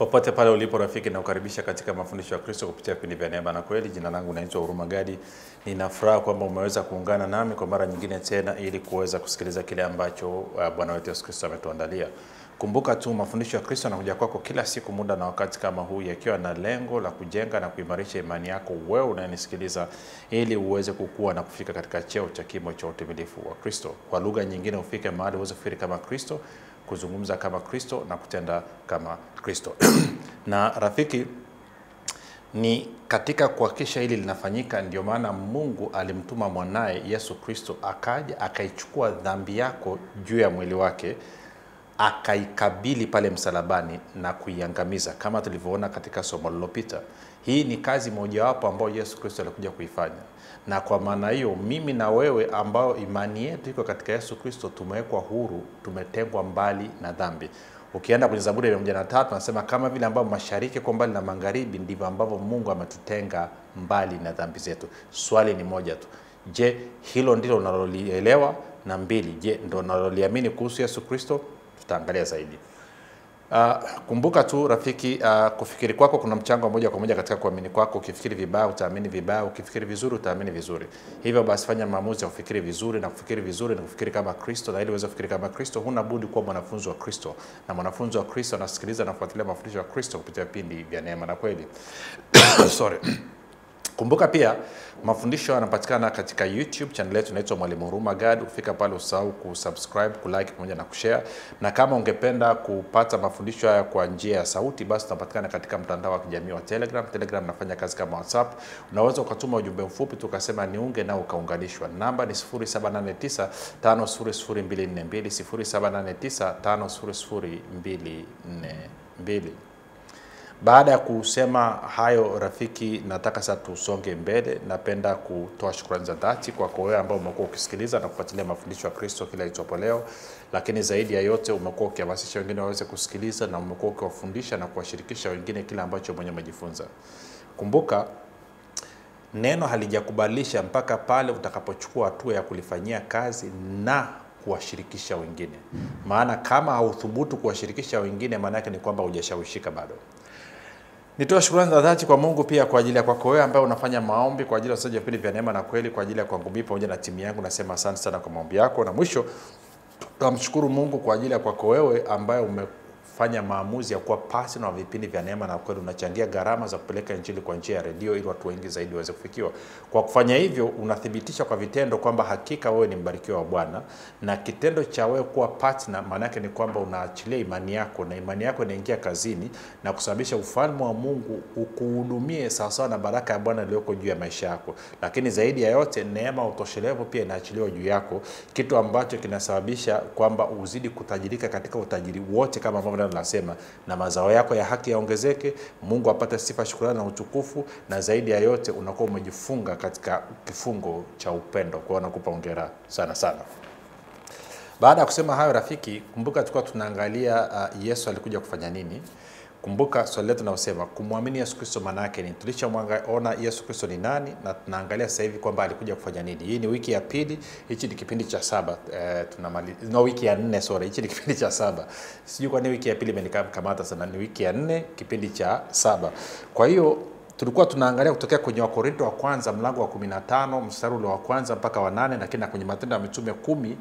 Popote pale ulipo rafiki, na ukaribisha katika mafundisho ya Kristo kupitia vipindi vya neema na kweli. Jina langu naitwa Huruma Gadi. Ninafuraha kwamba umeweza kuungana nami kwa mara nyingine tena ili kuweza kusikiliza kile ambacho Bwana wetu Yesu Kristo ametuandalia. Kumbuka tu mafundisho ya Kristo yanakuja kwako kila siku muda na wakati kama huu, yakiwa na lengo la kujenga na kuimarisha imani yako wewe unayenisikiliza, ili uweze kukua na kufika katika cheo cha kimo cha utimilifu wa Kristo. Kwa lugha nyingine, ufike mahali uweze kufikiri kama Kristo, kuzungumza kama Kristo na kutenda kama Kristo. Na rafiki, ni katika kuhakikisha hili linafanyika ndio maana Mungu alimtuma mwanae Yesu Kristo, akaja akaichukua dhambi yako juu ya mwili wake, akaikabili pale msalabani na kuiangamiza, kama tulivyoona katika somo lililopita. Hii ni kazi mojawapo ambayo Yesu Kristo alikuja kuifanya. Na kwa maana hiyo, mimi na wewe ambao imani yetu iko katika Yesu Kristo tumewekwa huru, tumetengwa mbali na dhambi. Ukienda kwenye Zaburi ya 103 anasema kama vile ambavyo mashariki kwa mbali na magharibi, ndivyo ambavyo Mungu ametutenga mbali na dhambi zetu. Swali ni moja tu. Je, hilo ndilo unalolielewa? Na mbili, je, ndio unaloliamini kuhusu Yesu Kristo? Tutaangalia zaidi. Kumbuka tu rafiki, kufikiri kwako kuna mchango moja kwa moja katika kuamini kwako. Ukifikiri vibaya utaamini vibaya, ukifikiri vizuri utaamini vizuri. Hivyo basi fanya maamuzi ya kufikiri vizuri, na kufikiri vizuri na kufikiri kama Kristo. Na ili uweze kufikiri kama Kristo, huna budi kuwa mwanafunzi wa Kristo. Na mwanafunzi wa Kristo anasikiliza na kufuatilia mafundisho ya Kristo kupitia vipindi vya neema na kweli. Kumbuka pia mafundisho yanapatikana katika YouTube channel yetu inaitwa Mwalimu Huruma Gadi. Ukifika pale usahau kusubscribe, kulike pamoja na kushare. Na kama ungependa kupata mafundisho haya kwa njia ya sauti, basi tunapatikana katika mtandao wa kijamii wa Telegram. Telegram nafanya kazi kama WhatsApp. Unaweza ukatuma ujumbe mfupi tukasema niunge na ukaunganishwa. Namba ni 0789 500242 0789 500242. Baada ya kusema hayo rafiki, nataka sasa tusonge mbele. Napenda kutoa shukrani za dhati kwa wewe ambao umekuwa ukisikiliza na kufuatilia mafundisho ya Kristo kila itwapo leo. Lakini zaidi ya yote umekuwa ukihamasisha wengine waweze kusikiliza, na umekuwa ukiwafundisha na kuwashirikisha wengine kile ambacho mwenyewe umejifunza. Kumbuka, neno halijakubalisha mpaka pale utakapochukua hatua ya kulifanyia kazi na kuwashirikisha wengine. Maana kama hauthubutu kuwashirikisha wengine, maana yake ni kwamba hujashawishika bado. Nitoa shukrani za dhati kwa Mungu pia kwa ajili ya kwako wewe ambaye unafanya maombi kwa ajili ya usaji wa vipindi vya neema na kweli, kwa ajili ya kwangu mimi pamoja na timu yangu. Nasema asante sana kwa maombi yako. Na mwisho, tunamshukuru Mungu kwa ajili ya kwako wewe ambaye umefanya maamuzi ya kuwa partner wa vipindi vya neema na kweli. Unachangia gharama za kupeleka injili kwa njia ya redio ili watu wengi zaidi waweze kufikiwa. Kwa kufanya hivyo, unathibitisha kwa vitendo kwamba hakika wewe ni mbarikiwa wa Bwana. Na kitendo cha wewe kuwa partner maana yake ni kwamba unaachilia imani yako, na imani yako inaingia kazini na kusababisha ufalme wa Mungu ukuhudumie sawa sawa na baraka ya Bwana iliyoko juu ya maisha yako. Lakini zaidi ya yote, neema utoshelevu pia inaachiliwa juu yako, kitu ambacho kinasababisha kwamba uzidi kutajirika katika utajiri wote kama ambavyo nasema, na mazao yako ya haki yaongezeke. Mungu apate sifa, shukrani na utukufu. Na zaidi ya yote, unakuwa umejifunga katika kifungo cha upendo. Kwa hiyo nakupa hongera sana sana. Baada ya kusema hayo rafiki, kumbuka tulikuwa tunaangalia Yesu alikuja kufanya nini. Kumbuka swali letu linasema kumwamini Yesu Kristo maana yake ni. Tulishaona Yesu Kristo ni nani, na tunaangalia sasa hivi kwamba alikuja kufanya nini. Hii ni wiki ya pili, hichi ni kipindi cha 7. Tunamaliza wiki ya 4, sorry, hichi ni kipindi cha 7. Sijui kwa nini wiki ya pili imenikamata sana. Ni wiki ya 4, kipindi cha 7. Kwa hiyo tulikuwa tunaangalia kutokea kwenye Wakorintho wa kwanza mlango wa 15 mstari ule wa kwanza mpaka wa 8, lakini kwenye Matendo ya Mitume 10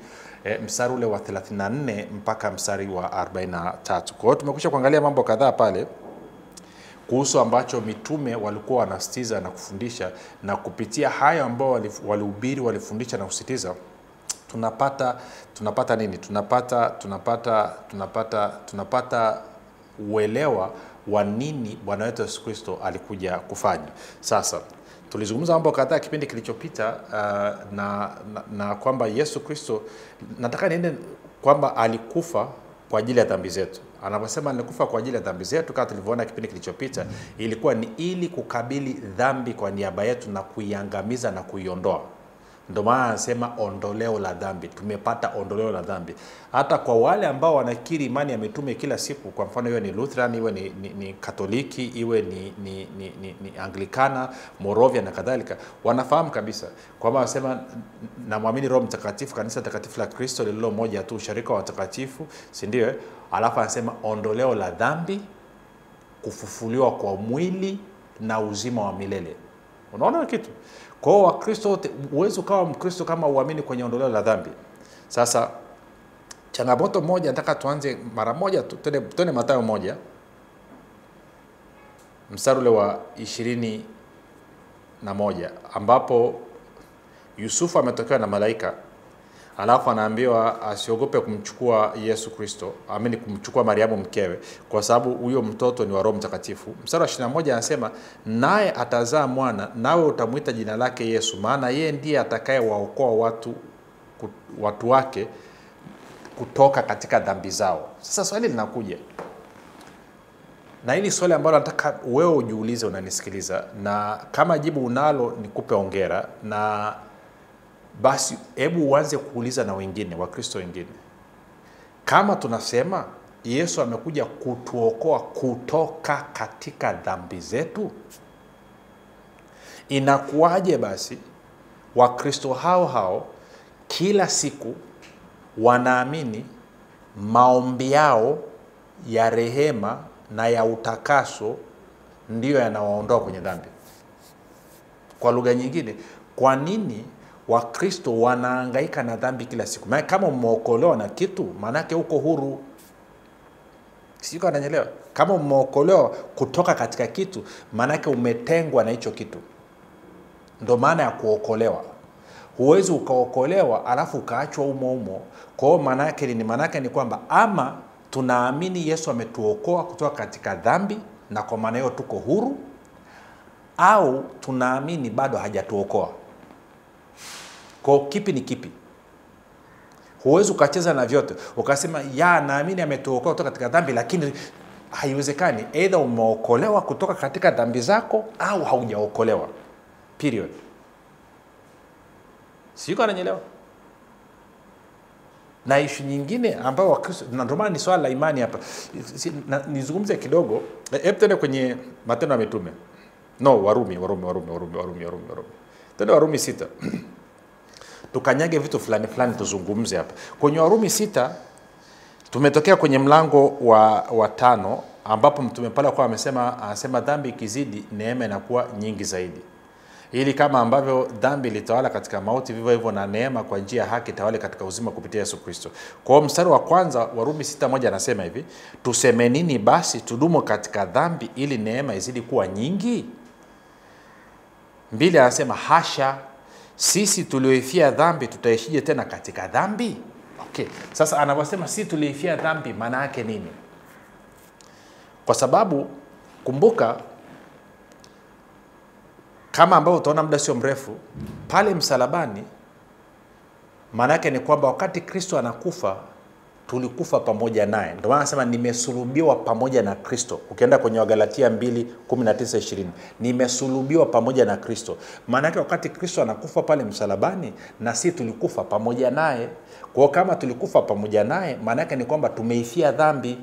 mstari ule wa 34 mpaka mstari wa 43. Kwa hiyo tumekwisha kuangalia mambo kadhaa pale kuhusu ambacho mitume walikuwa wanasitiza na kufundisha, na kupitia hayo ambao walihubiri, walifundisha na kusitiza, tunapata nini? Tunapata uelewa wa nini Bwana wetu Yesu Kristo alikuja kufanya. Sasa tulizungumza mambo kadhaa kipindi kilichopita, na kwamba Yesu Kristo, nataka niende kwamba alikufa kwa ajili ya dhambi zetu. Anaposema alikufa kwa ajili ya dhambi zetu, kama tulivyoona kipindi kilichopita, ilikuwa ni ili kukabili dhambi kwa niaba yetu na kuiangamiza na kuiondoa. Ndio maana anasema ondoleo la dhambi. Tumepata ondoleo la dhambi. Hata kwa wale ambao wanakiri imani ya mitume kila siku, kwa mfano iwe ni Lutheran, iwe ni Katoliki, iwe ni Anglikana, Moravia na kadhalika, wanafahamu kabisa kwamba anasema namwamini Roho Mtakatifu, kanisa takatifu la Kristo lililo moja tu, ushirika wa watakatifu, si ndio? Alafu anasema ondoleo la dhambi kufufuliwa kwa mwili na uzima wa milele. Unaona kitu? Kwa hiyo Wakristo wote, uwezo kama Mkristo kama uamini kwenye ondoleo la dhambi. Sasa changamoto moja nataka tuanze mara moja, tuende Mathayo 1 mstari ule wa 21, ambapo Yusufu ametokewa na malaika, alafu anaambiwa asiogope kumchukua Yesu Kristo, amini kumchukua Mariamu mkewe, kwa sababu huyo mtoto ni wa Roho Mtakatifu. Mstari wa 21 anasema, naye atazaa mwana, nawe utamuita jina lake Yesu, maana yeye ndiye atakayewaokoa watu wake kutoka katika dhambi zao. Sasa swali linakuja, na hili swali ambalo nataka wewe ujiulize unanisikiliza, na kama jibu unalo nikupe hongera, na basi hebu uanze kuuliza na wengine, Wakristo wengine. Kama tunasema Yesu amekuja kutuokoa kutoka katika dhambi zetu, inakuwaje basi Wakristo hao kila siku wanaamini maombi yao ya rehema na ya utakaso ndiyo yanawaondoa kwenye dhambi? Kwa lugha nyingine, kwa nini Wakristo wanahangaika na dhambi kila siku? Maana kama umeokolewa na kitu, maana yake uko huru. Sio, unanielewa? Kama umeokolewa kutoka katika kitu, maana yake umetengwa na hicho kitu. Ndio maana ya kuokolewa. Huwezi ukaokolewa alafu ukaachwa umo. Kwa hiyo maana yake ni kwamba ama tunaamini Yesu ametuokoa kutoka katika dhambi na kwa maana hiyo tuko huru, au tunaamini bado hajatuokoa. Kwa kipi ni kipi? Huwezi ukacheza na vyote ukasema naamini ametuokoa kutoka katika dhambi, lakini haiwezekani. Either umeokolewa kutoka katika dhambi zako au haujaokolewa. Period. Sio, unanielewa? Na ishu nyingine ambayo Wakristo, na ndio maana ni swala la imani hapa. Nizungumze kidogo. Hebu tena kwenye Matendo ya Mitume. Warumi. Tena Warumi 6. Tukanyage vitu fulani tuzungumze hapa. Kwenye Warumi 6 tumetokea kwenye mlango wa 5, ambapo mtume pale kwa anasema dhambi ikizidi neema inakuwa nyingi zaidi. Ili kama ambavyo dhambi ilitawala katika mauti, vivyo hivyo na neema kwa njia ya haki tawale katika uzima kupitia Yesu Kristo. Kwa hiyo mstari wa kwanza Warumi 6:1 anasema hivi, tuseme nini basi? Tudumu katika dhambi ili neema izidi kuwa nyingi? 2 anasema hasha, sisi tulioifia dhambi tutaishije tena katika dhambi? Okay. Sasa anaposema sisi tulioifia dhambi, maana yake nini? Kwa sababu kumbuka, kama ambao utaona muda sio mrefu pale msalabani, maana yake ni kwamba wakati Kristo anakufa tulikufa pamoja naye. Ndio maana anasema nimesulubiwa pamoja na Kristo. Ukienda kwenye Wagalatia 2:19-20, nimesulubiwa pamoja na Kristo. Maana yake wakati Kristo anakufa pale msalabani, na sisi tulikufa pamoja naye. Kwa hiyo kama tulikufa pamoja naye, maana yake ni kwamba tumeifia dhambi.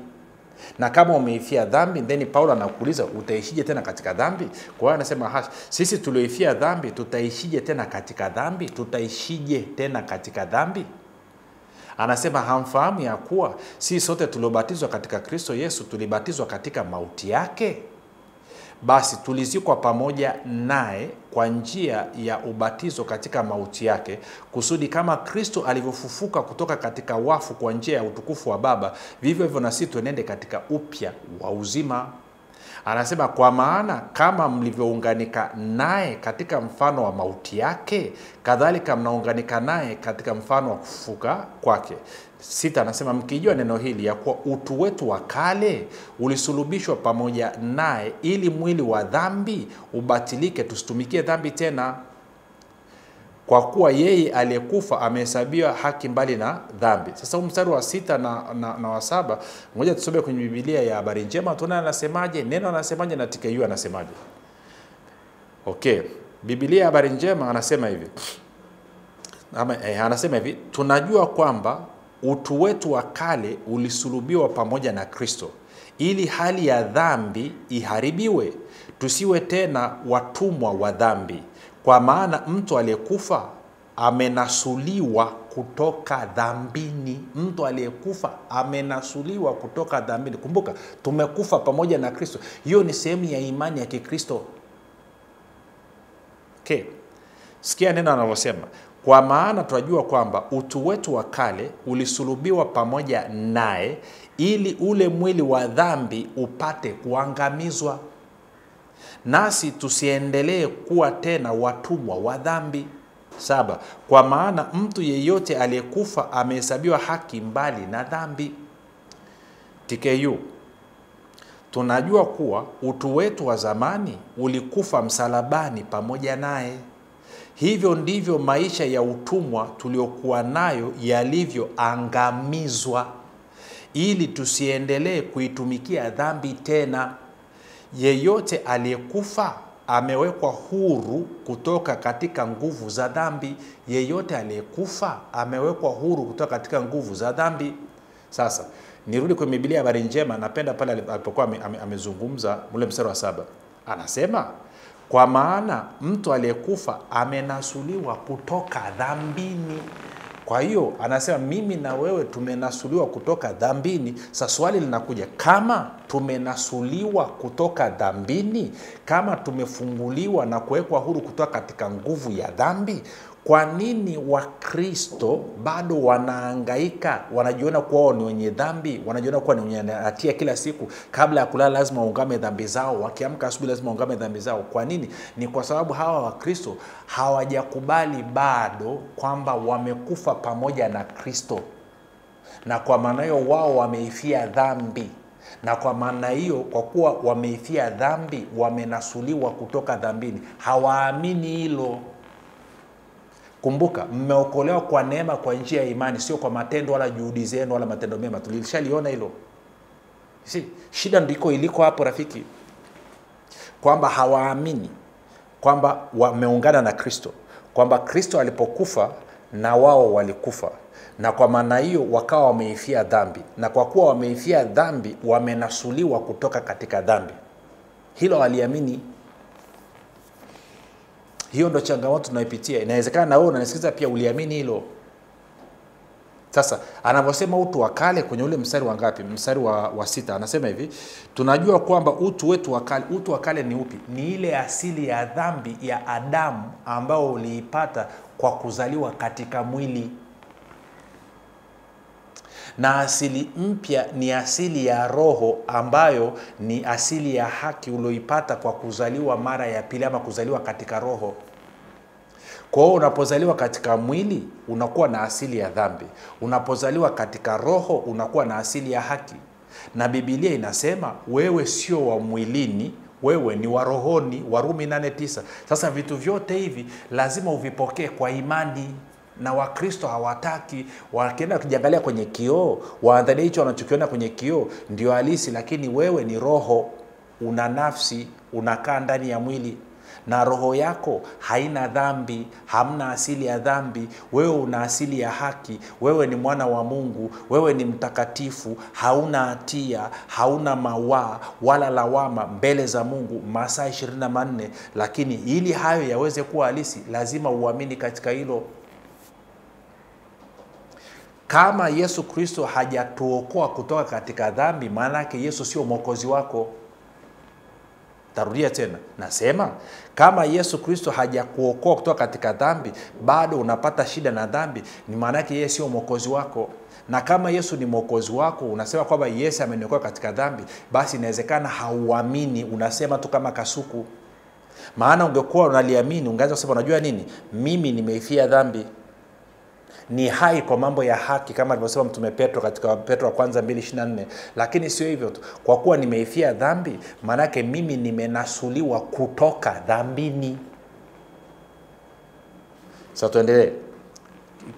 Na kama umeifia dhambi, then Paulo anakuuliza utaishije tena katika dhambi? Kwa hiyo anasema sisi tulioifia dhambi tutaishije tena katika dhambi? Tutaishije tena katika dhambi? Anasema hamfahamu ya kuwa sisi sote tuliobatizwa katika Kristo Yesu tulibatizwa katika mauti yake? Basi tulizikwa pamoja naye kwa njia ya ubatizo katika mauti yake, kusudi kama Kristo alivyofufuka kutoka katika wafu kwa njia ya utukufu wa Baba, vivyo hivyo na sisi tuenende katika upya wa uzima. Anasema kwa maana kama mlivyounganika naye katika mfano wa mauti yake, kadhalika mnaunganika naye katika mfano wa kufufuka kwake. 6 anasema mkijua neno hili ya kuwa utu wetu wa kale ulisulubishwa pamoja naye, ili mwili wa dhambi ubatilike, tusitumikie dhambi tena. Kwa kuwa yeye aliyekufa amehesabiwa haki mbali na dhambi. Sasa mstari wa 6 na wa 7, ngoja tusome kwenye Biblia ya Habari Njema tuone anasemaje, neno anasemaje na TKU anasemaje. Okay, Biblia ya Habari Njema anasema hivi. Anasema hivi, tunajua kwamba utu wetu wa kale ulisulubiwa pamoja na Kristo, ili hali ya dhambi iharibiwe, tusiwe tena watumwa wa dhambi. Kwa maana mtu aliyekufa amenasuliwa kutoka dhambini. Mtu aliyekufa amenasuliwa kutoka dhambini. Kumbuka, tumekufa pamoja na Kristo. Hiyo ni sehemu ya imani ya Kikristo. Okay. Sikia neno anavyosema. Kwa maana tunajua kwamba utu wetu wa kale ulisulubiwa pamoja naye ili ule mwili wa dhambi upate kuangamizwa, nasi tusiendelee kuwa tena watumwa wa dhambi. 7. Kwa maana mtu yeyote aliyekufa amehesabiwa haki mbali na dhambi. TKU. Tunajua kuwa utu wetu wa zamani ulikufa msalabani pamoja naye. Hivyo ndivyo maisha ya utumwa tuliokuwa nayo yalivyoangamizwa, ili tusiendelee kuitumikia dhambi tena. Yeyote aliyekufa amewekwa huru kutoka katika nguvu za dhambi. Yeyote aliyekufa amewekwa huru kutoka katika nguvu za dhambi. Sasa nirudi kwa Biblia habari njema. Napenda pale alipokuwa amezungumza ule mstari wa 7. Anasema, kwa maana mtu aliyekufa amenasuliwa kutoka dhambini. Kwa hiyo anasema mimi na wewe tumenasuliwa kutoka dhambini. Sasa swali linakuja, kama tumenasuliwa kutoka dhambini, kama tumefunguliwa na kuwekwa huru kutoka katika nguvu ya dhambi, kwa nini Wakristo bado wanahangaika, wanajiona kuwa ni wenye dhambi, wanajiona kuwa ni wenye hatia kila siku? Kabla ya kulala lazima waungame dhambi zao, wakiamka asubuhi lazima waungame dhambi zao. Kwa nini? Ni kwa sababu hawa Wakristo hawajakubali bado kwamba wamekufa pamoja na Kristo, na kwa maana hiyo wao wameifia dhambi, na kwa maana hiyo kwa kuwa wameifia dhambi wamenasuliwa kutoka dhambini. Hawaamini hilo. Kumbuka, mmeokolewa kwa neema kwa njia ya imani, sio kwa matendo wala juhudi zenu wala matendo mema. Tulishaliona hilo. Shida ndiko iliko hapo rafiki, kwamba hawaamini kwamba wameungana na Kristo, kwamba Kristo alipokufa na wao walikufa, na kwa maana hiyo wakawa wameifia dhambi, na kwa kuwa wameifia dhambi wamenasuliwa kutoka katika dhambi. Hilo waliamini. Hiyo ndo changamoto tunaipitia. Inawezekana na wewe unanisikiza pia uliamini hilo. Sasa anavyosema utu wa kale kwenye ule mstari wa ngapi? Mstari wa 6 anasema hivi, tunajua kwamba utu wetu wa kale. Utu wa kale ni upi? Ni ile asili ya dhambi ya Adamu ambao uliipata kwa kuzaliwa katika mwili. Na asili mpya ni asili ya roho ambayo ni asili ya haki ulioipata kwa kuzaliwa mara ya pili, ama kuzaliwa katika roho. Kwa hiyo unapozaliwa katika mwili unakuwa na asili ya dhambi, unapozaliwa katika roho unakuwa na asili ya haki. Na Biblia inasema wewe sio wa mwilini, wewe ni wa rohoni, Warumi 8:9. Sasa vitu vyote hivi lazima uvipokee kwa imani. Na Wakristo hawataki. Wakienda kujiangalia kwenye kioo, waangalie hicho wanachokiona kwenye kioo ndio halisi, lakini wewe ni roho, una nafsi, unakaa ndani ya mwili, na roho yako haina dhambi, hamna asili ya dhambi. Wewe una asili ya haki, wewe ni mwana wa Mungu, wewe ni mtakatifu, hauna hatia, hauna mawaa wala lawama mbele za Mungu masaa 24. Lakini ili hayo yaweze kuwa halisi, lazima uamini katika hilo. Kama Yesu Kristo hajatuokoa kutoka katika dhambi, maana yake Yesu sio mwokozi wako. Tarudia tena. Nasema kama Yesu Kristo hajakuokoa kutoka katika dhambi, bado unapata shida na dhambi, ni maana yake yeye sio mwokozi wako. Na kama Yesu ni mwokozi wako, unasema kwamba Yesu ameniokoa katika dhambi, basi inawezekana hauamini, unasema tu kama kasuku. Maana ungekuwa unaliamini, ungeanza kusema unajua nini? Mimi nimeifia dhambi, ni hai kwa mambo ya haki, kama alivyosema Mtume Petro katika Petro wa kwanza 2:24. Lakini sio hivyo tu, kwa kuwa nimeifia dhambi, maana yake mimi nimenasuliwa kutoka dhambini. Sasa tuendelee.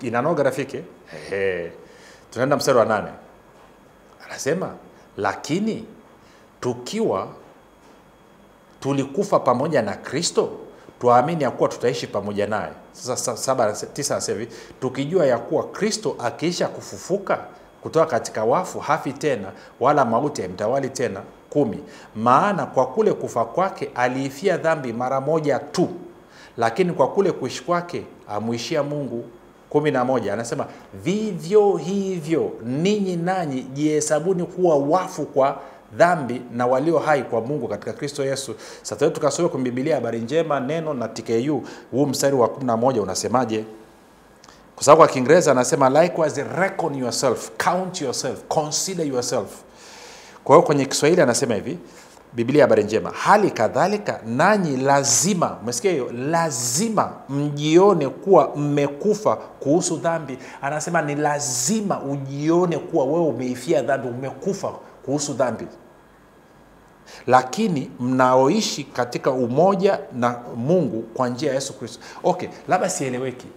Inanoga rafiki? Tunaenda mstari wa 8. Anasema, lakini tukiwa tulikufa pamoja na Kristo, tuamini ya kuwa tutaishi pamoja naye. Sasa 7:9 anasema, tukijua ya kuwa Kristo akiisha kufufuka kutoka katika wafu hafi tena, wala mauti haimtawali tena. 10, maana kwa kule kufa kwake aliifia dhambi mara moja tu, lakini kwa kule kuishi kwake amuishia Mungu. 11 anasema vivyo hivyo ninyi nanyi jihesabuni kuwa wafu kwa dhambi na walio hai kwa Mungu katika Kristo Yesu. Sasa tukasome kwa Biblia habari njema neno na TKU, huu mstari wa 11 unasemaje? Kwa sababu kwa Kiingereza anasema likewise reckon yourself, count yourself, consider yourself. Kwa hiyo kwenye Kiswahili anasema hivi, Biblia habari njema, hali kadhalika nanyi lazima, umesikia hiyo, lazima mjione kuwa mmekufa kuhusu dhambi. Anasema ni lazima ujione kuwa wewe umeifia dhambi, umekufa kuhusu dhambi. Lakini mnaoishi katika umoja na Mungu kwa njia ya Yesu Kristo. Okay, labda sieleweki.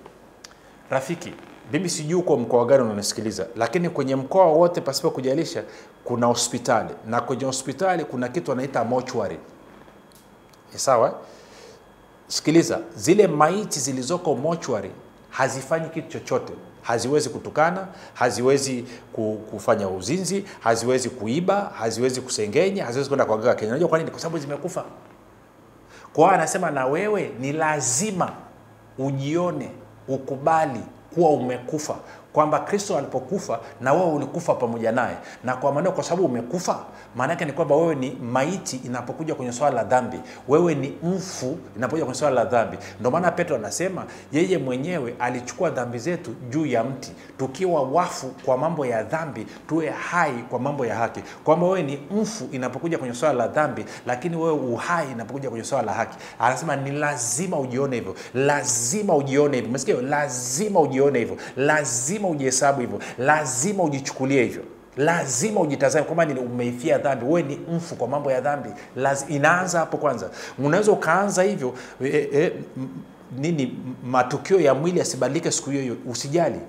Rafiki, mimi sijui uko mkoa gani unanisikiliza, lakini kwenye mkoa wote pasipo kujalisha kuna hospitali, na kwenye hospitali kuna kitu wanaita mortuary. Sawa? Sikiliza, zile maiti zilizoko mortuary hazifanyi kitu chochote. Haziwezi kutukana, haziwezi kufanya uzinzi, haziwezi kuiba, haziwezi kusengenya, haziwezi kwenda kwa ganga Kenya. Unajua kwa nini? Kwa sababu zimekufa. Kwa hiyo anasema na wewe ni lazima ujione, ukubali kuwa umekufa, kwamba Kristo alipokufa na wewe ulikufa pamoja naye. Na kwa maana kwa sababu umekufa, maana yake ni kwamba wewe ni maiti inapokuja kwenye swala la dhambi. Wewe ni mfu inapokuja kwenye swala la dhambi. Ndio maana Petro anasema yeye mwenyewe alichukua dhambi zetu juu ya mti, tukiwa wafu kwa mambo ya dhambi tuwe hai kwa mambo ya haki. Kwamba wewe ni mfu inapokuja kwenye swala la dhambi, lakini wewe uhai inapokuja kwenye swala la haki. Anasema ni lazima ujione hivyo. Lazima ujione hivyo. Umesikia? Lazima ujione hivyo. Lazima ujihesabu hivyo, lazima ujichukulie hivyo, lazima ujitazame kwamba ni umeifia dhambi, wewe ni mfu kwa mambo ya dhambi. Inaanza hapo kwanza. Unaweza ukaanza hivyo matukio ya mwili yasibadilike siku hiyo, usijali.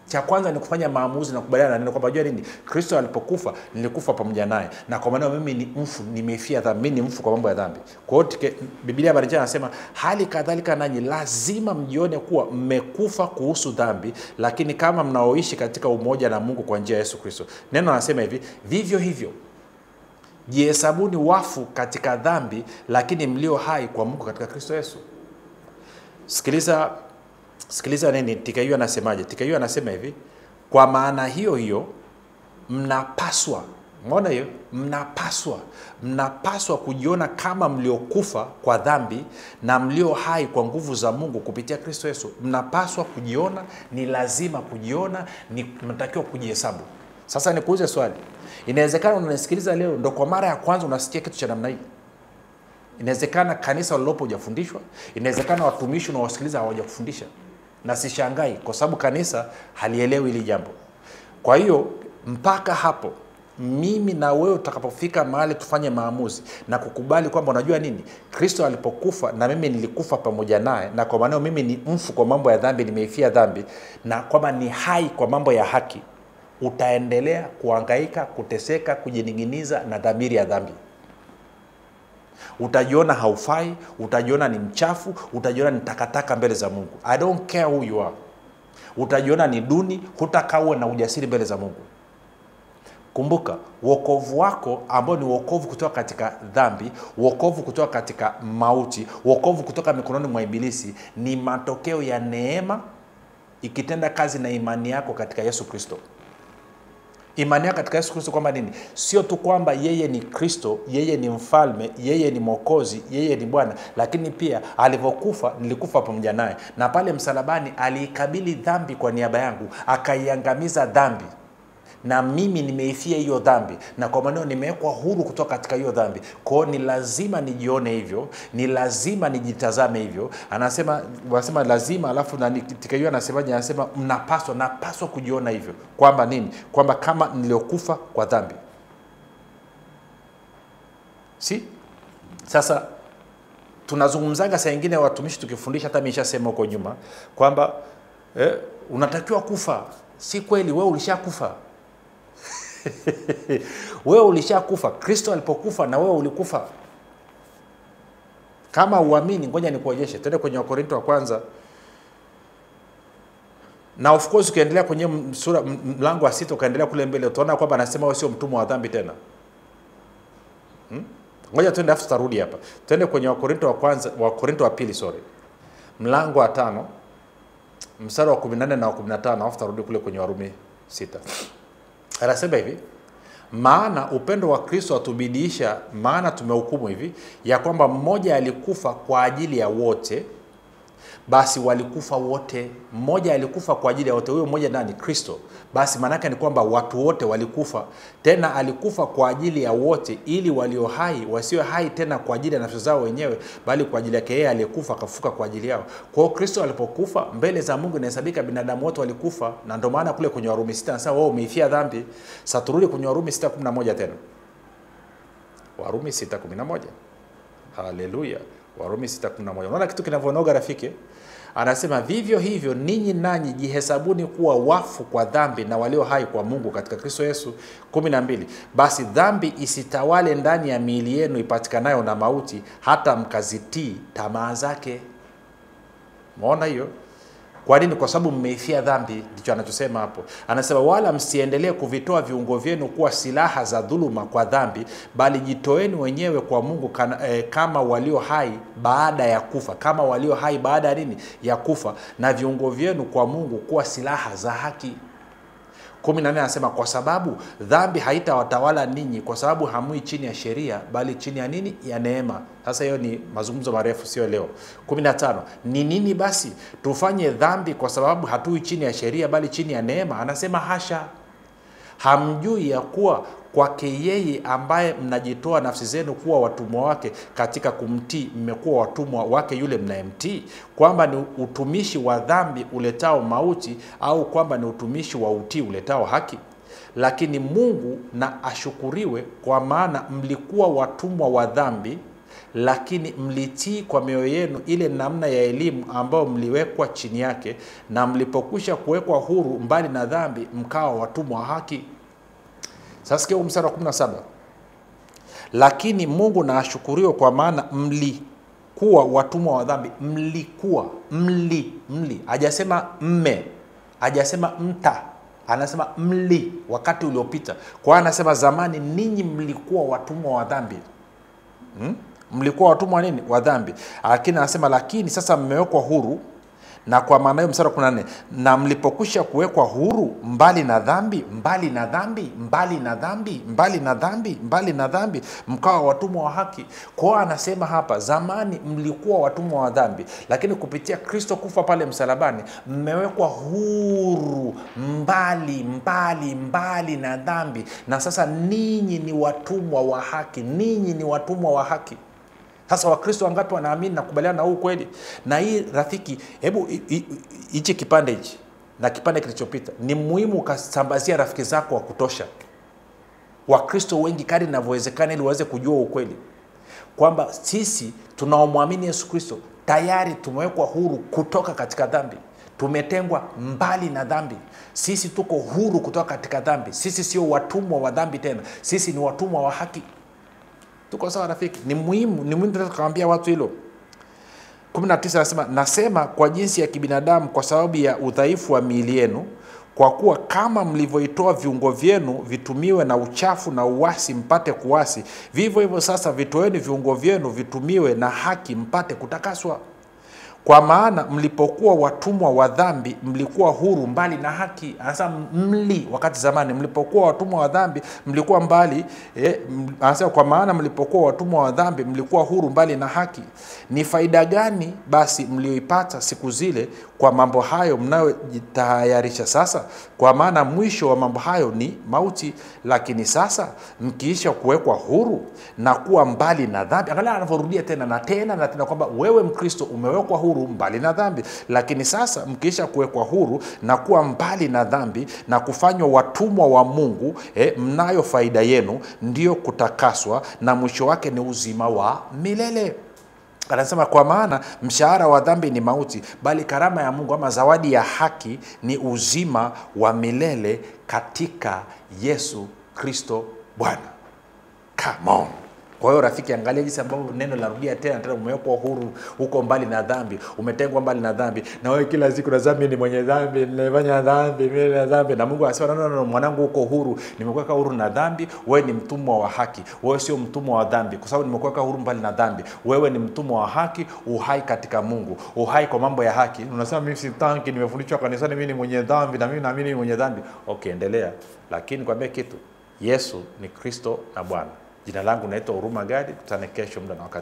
Cha kwanza ni kufanya maamuzi na kubaliana na neno kwamba unajua nini? Kristo alipokufa nilikufa pamoja naye, na kwa maana mimi ni mfu, nimeifia dhambi, mimi ni mfu kwa mambo ya dhambi. Kwa hiyo Biblia habari njema inasema hali kadhalika nanyi lazima mjione kuwa mmekufa kuhusu dhambi, lakini kama mnaoishi katika umoja na Mungu kwa njia ya Yesu Kristo. Neno anasema hivi, vivyo hivyo jihesabuni wafu katika dhambi, lakini mlio hai kwa Mungu katika Kristo Yesu. Sikiliza nini TKU anasemaje? TKU anasema hivi, kwa maana hiyo hiyo mnapaswa, umeona hiyo? Mnapaswa kujiona kama mliokufa kwa dhambi na mlio hai kwa nguvu za Mungu kupitia Kristo Yesu. Mnapaswa kujiona, ni lazima kujiona, ni mnatakiwa kujihesabu. Sasa nikuulize swali. Inawezekana unanisikiliza leo ndo kwa mara ya kwanza unasikia kitu cha namna hii. Inawezekana kanisa lilopo hujafundishwa, inawezekana watumishi na wasikiliza hawajakufundisha. Na sishangai kwa sababu kanisa halielewi hili jambo. Kwa hiyo mpaka hapo mimi na wewe tutakapofika mahali tufanye maamuzi na kukubali kwamba unajua nini? Kristo alipokufa na mimi nilikufa pamoja naye, na kwa maana mimi ni mfu kwa mambo ya dhambi, nimeifia dhambi, na kwamba ni hai kwa mambo ya haki. Utaendelea kuhangaika, kuteseka, kujininginiza na dhamiri ya dhambi. Utajiona haufai, utajiona ni mchafu, utajiona ni takataka mbele za Mungu. I don't care who you are. Utajiona ni duni, hutakawe na ujasiri mbele za Mungu. Kumbuka, wokovu wako ambao ni wokovu kutoka katika dhambi, wokovu kutoka katika mauti, wokovu kutoka mikononi mwa ibilisi, ni matokeo ya neema ikitenda kazi na imani yako katika Yesu Kristo. Imani yako katika Yesu Kristo kwamba nini? Sio tu kwamba yeye ni Kristo, yeye ni mfalme, yeye ni mwokozi, yeye ni Bwana, lakini pia alipokufa nilikufa pamoja naye, na pale msalabani aliikabili dhambi kwa niaba yangu, akaiangamiza dhambi, na mimi nimeifia hiyo dhambi, na kwa maana nimewekwa huru kutoka katika hiyo dhambi. Kwa hiyo ni lazima nijione hivyo, ni lazima nijitazame hivyo. Anasema lazima, alafu na TKU anasemaje? Anasema napaswa kujiona hivyo. Kwamba nini? Kwamba kama niliokufa kwa dhambi. Sasa tunazungumzaga saa nyingine watumishi tukifundisha, hata mimi nishasema huko nyuma kwamba unatakiwa kufa. Si kweli, wewe ulishakufa. Wewe ulishakufa. Kristo alipokufa na wewe ulikufa. Kama uamini, ngoja nikuonyeshe. Twende kwenye Wakorintho wa kwanza. Na of course ukiendelea kwenye sura mlango wa 6 ukaendelea kule mbele utaona kwamba anasema wewe sio mtumwa wa dhambi tena. Ngoja twende afu tutarudi hapa. Twende kwenye Wakorintho wa kwanza, Wakorintho wa pili, mlango wa 5. mstari wa 14 na 15, afu tarudi kule kwenye Warumi 6. Anasema hivi, maana upendo wa Kristo atubidiisha, maana tumehukumu hivi ya kwamba mmoja alikufa kwa ajili ya wote, basi walikufa wote. Mmoja alikufa kwa ajili ya wote. Huyo mmoja nani? Kristo. Basi maana yake ni kwamba watu wote walikufa. Tena alikufa kwa ajili ya wote, ili walio hai wasiwe hai tena kwa ajili ya nafsi zao wenyewe, bali kwa ajili yake yeye aliyekufa akafuka kwa ajili yao. Kwa hiyo Kristo alipokufa, mbele za Mungu inahesabika binadamu wote walikufa, na ndio maana kule kwenye Warumi 6 anasema wao umeifia dhambi. Sasa turudi kwenye Warumi 6:11 tena. Warumi 6:11. Haleluya. Warumi 6:11. Unaona kitu kinavyonoga rafiki? Anasema vivyo hivyo ninyi nanyi jihesabuni kuwa wafu kwa dhambi na walio hai kwa Mungu katika Kristo Yesu. 12. Basi dhambi isitawale ndani ya miili yenu ipatikanayo na mauti, hata mkazitii tamaa zake. Umeona hiyo? Kwa nini? Kwa sababu mmeifia dhambi. Ndicho anachosema hapo. Anasema wala msiendelee kuvitoa viungo vyenu kuwa silaha za dhuluma kwa dhambi, bali jitoeni wenyewe kwa Mungu kama walio hai baada ya kufa. Kama walio hai baada ya nini? Ya kufa. Na viungo vyenu kwa Mungu kuwa silaha za haki. 14 anasema kwa sababu dhambi haitawatawala ninyi, kwa sababu hamui chini ya sheria, bali chini ya nini? Ya neema. Sasa hiyo ni mazungumzo marefu, sio leo. 15. Ni nini basi? Tufanye dhambi kwa sababu hatui chini ya sheria, bali chini ya neema? Anasema hasha. Hamjui ya kuwa kwake yeye ambaye mnajitoa nafsi zenu kuwa watumwa wake katika kumtii, mmekuwa watumwa wake yule mnayemtii, kwamba ni utumishi wa dhambi uletao mauti, au kwamba ni utumishi wa utii uletao haki? Lakini Mungu na ashukuriwe, kwa maana mlikuwa watumwa wa dhambi, lakini mlitii kwa mioyo yenu ile namna ya elimu ambayo mliwekwa chini yake, na mlipokwisha kuwekwa huru mbali na dhambi, mkawa watumwa wa haki. Sasa sikia mstari wa 17. Lakini Mungu na ashukuriwe, kwa maana mlikuwa watumwa wa dhambi. Mlikuwa, hajasema mme, hajasema mta, anasema mli, wakati uliopita. Kwa hiyo anasema zamani ninyi mlikuwa watumwa wa dhambi. Mlikuwa watumwa wa nini? Wa dhambi. Lakini anasema lakini sasa mmewekwa huru. Na kwa maana hiyo mstari 14, na mlipokwisha kuwekwa huru mbali na dhambi, mkawa watumwa wa haki. Kwa hiyo anasema hapa zamani mlikuwa watumwa wa dhambi, lakini kupitia Kristo kufa pale msalabani mmewekwa huru mbali na dhambi, na sasa ninyi ni watumwa wa haki. Sasa Wakristo wangapi wanaamini na kubaliana na huu kweli? Na hii rafiki, hebu hichi kipande hichi na kipande kilichopita ni muhimu ukasambazia rafiki zako wa kutosha, Wakristo wengi kadri inavyowezekana, ili waweze kujua ukweli kwamba sisi tunaomwamini Yesu Kristo tayari tumewekwa huru kutoka katika dhambi. Tumetengwa mbali na dhambi. Sisi tuko huru kutoka katika dhambi. Sisi sio watumwa wa dhambi tena. Sisi ni watumwa wa haki. Tuko sawa rafiki? Ni muhimu tukawaambia watu hilo. 19 anasema nasema kwa jinsi ya kibinadamu, kwa sababu ya udhaifu wa miili yenu, kwa kuwa kama mlivyoitoa viungo vyenu vitumiwe na uchafu na uasi mpate kuasi, vivyo hivyo sasa vitoeni viungo vyenu vitumiwe na haki mpate kutakaswa. Kwa maana mlipokuwa watumwa wa dhambi mlikuwa huru mbali na haki. Anasema wakati zamani mlipokuwa watumwa wa dhambi mlikuwa mbali, anasema kwa maana mlipokuwa watumwa wa dhambi mlikuwa huru mbali na haki. Ni faida gani basi mlioipata siku zile kwa mambo hayo mnayojitayarisha sasa? Kwa maana mwisho wa mambo hayo ni mauti. Lakini sasa mkiisha kuwekwa huru na kuwa mbali na dhambi. Angalia anavyorudia tena na tena kwamba wewe Mkristo umewekwa huru mbali na dhambi, lakini sasa mkiisha kuwekwa huru na kuwa mbali na dhambi na kufanywa watumwa wa Mungu, mnayo faida yenu, ndio kutakaswa, na mwisho wake ni uzima wa milele. Anasema kwa maana mshahara wa dhambi ni mauti, bali karama ya Mungu ama zawadi ya haki ni uzima wa milele katika Yesu Kristo Bwana. Come on. Kwa hiyo rafiki, angalia jinsi ambavyo neno larudia tena, umewekwa huru, uko mbali na dhambi, umetengwa mbali na dhambi. Na wewe kila siku unasema mimi ni mwenye dhambi, nimefanya dhambi, mimi na dhambi. Na Mungu anasema no, mwanangu, uko huru, nimekuweka huru na dhambi, wewe ni mtumwa wa haki. Wewe sio mtumwa wa dhambi, kwa sababu nimekuweka huru mbali na dhambi. Wewe ni mtumwa wa haki, uhai katika Mungu, uhai kwa mambo ya haki. Unasema mimi sitaki, nimefundishwa kanisani mimi ni mwenye dhambi na mimi naamini ni mwenye dhambi. Okay, endelea. Lakini kwambie kitu, Yesu ni Kristo na Bwana. Jina langu naitwa Huruma Gadi. Tutane kesho muda na wakati.